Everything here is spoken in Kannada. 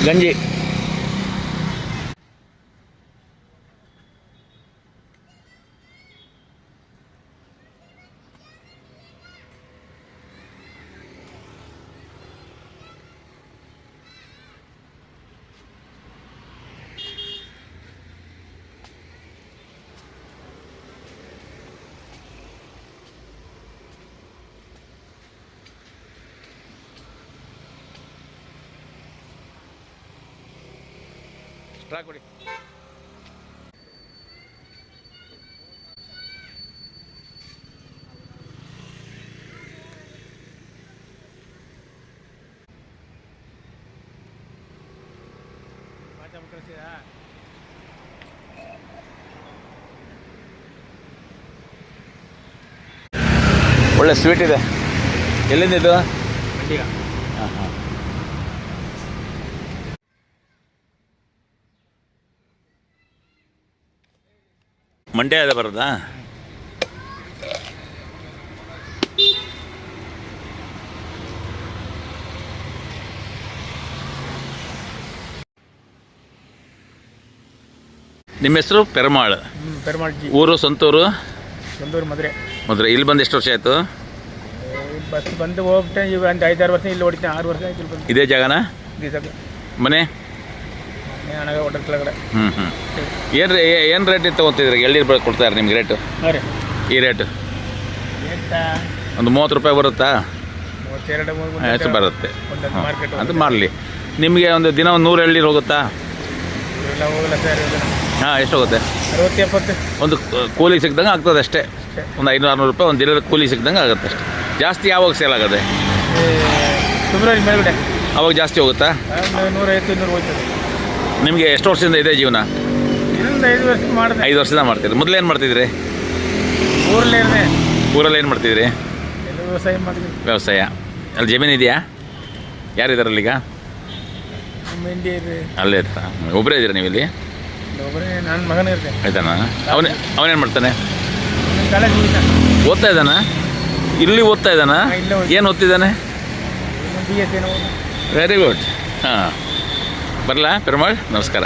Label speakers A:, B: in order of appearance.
A: ಗಂಜಿ ಸ್ಟ್ರಾ ಕೊಡಿ. ಒಳ್ಳೆ ಸ್ವೀಟ್ ಇದೆ. ಎಲ್ಲಿಂದ ಇದು? ಹಾಂ ಹಾಂ. ಮಂಡ್ಯ ಇದೆ ಬರೋದಾ? ನಿಮ್ಮ ಹೆಸರು? ಪೆರಮಾಳ್. ಊರು? ಸಂತೂರು? ಮಧುರೆ. ಇಲ್ಲಿ ಬಂದು ಎಷ್ಟು ವರ್ಷ ಆಯಿತು?
B: ಬಸ್ ಬಂದು ಹೋಗ್ಬಿಟ್ಟೆ. ಈಗ ಒಂದು 5-6 ವರ್ಷ ಇಲ್ಲಿ ಹೊಡಿತೀನಿ. 6 ವರ್ಷ ಆಯ್ತು ಇಲ್ಲಿ ಬಂದು.
A: ಇದೇ ಜಾಗನಾ? ಮನೆ
B: ಹೋಟೆಲ್ ಕೆಳಗಡೆ.
A: ಏನು ರೇಟ್ ತೊಗೊತಿದ್ರಿ? ಎಳ್ನೀರು ಕೊಡ್ತಾರೆ ನಿಮ್ಗೆ ರೇಟು? ಈ ರೇಟು ಒಂದು 30 ರೂಪಾಯಿ ಬರುತ್ತಾ?
B: 32
A: ಎಷ್ಟು ಬರುತ್ತೆ ಅಂತ ಮಾಡಲಿ. ನಿಮಗೆ ಒಂದು ದಿನ ಒಂದು 100 ಎಳ್ನೀರು ಹೋಗುತ್ತಾ?
B: ಹೋಗಲ್ಲ ಸರ್.
A: ಹಾಂ, ಎಷ್ಟು ಹೋಗುತ್ತೆ?
B: 60-70.
A: ಒಂದು ಕೂಲಿಗೆ ಸಿಕ್ದಂಗೆ ಆಗ್ತದೆ ಅಷ್ಟೇ. ಒಂದು 500-600 ರೂಪಾಯಿ ಒಂದು ದಿನದ ಕೂಲಿ ಸಿಕ್ದಂಗೆ ಆಗುತ್ತೆ ಅಷ್ಟೇ. ಜಾಸ್ತಿ ಯಾವಾಗ ಸೇಲ್ ಆಗೋದೆ?
B: ಫೆಬ್ರವರಿ ಮೇಲ್ಗಡೆ.
A: ಅವಾಗ ಜಾಸ್ತಿ ಹೋಗುತ್ತಾ?
B: 150-200 ಹೋಗ್ತದೆ.
A: ನಿಮಗೆ ಎಷ್ಟು ವರ್ಷದಿಂದ ಇದೆ ಜೀವನ?
B: 5 ವರ್ಷ ಮಾಡಿದೆ.
A: 5 ವರ್ಷದಿಂದ ಮಾಡ್ತೀರಿ. ಮೊದಲು ಏನು ಮಾಡ್ತಿದ್ರಿ? ಊರಲ್ಲಿ ಏನು ಮಾಡ್ತಿದ್ರಿ?
B: ವ್ಯವಸಾಯ ಮಾಡಿದ್ವಿ.
A: ವ್ಯವಸಾಯ. ಅಲ್ಲಿ ಜಮೀನು ಇದೆಯಾ? ಯಾರಿದಾರಲ್ಲ ಈಗ? ಅಲ್ಲೇ ಇರ್ತಾ? ಒಬ್ಬರೇ ಇದ್ದೀರಾ ನೀವು ಇಲ್ಲಿ?
B: ನನ್ನ ಮಗನ ಇರ್ತೇನೆ.
A: ಆಯ್ತಾನ? ಅವನೇನು ಮಾಡ್ತಾನೆ?
B: ಕಾಲೇಜ್
A: ಓದ್ತಾ ಇದ್ದಾನ? ಇಲ್ಲಿ ಓದ್ತಾ ಇದ್ದಾನ? ಏನು ಓದ್ತಿದ್ದಾನೆ?
B: BS.
A: Very good. ಹಾಂ, ಬರಲಾ ಪೆರುಮಾಳ್? ನಮಸ್ಕಾರ.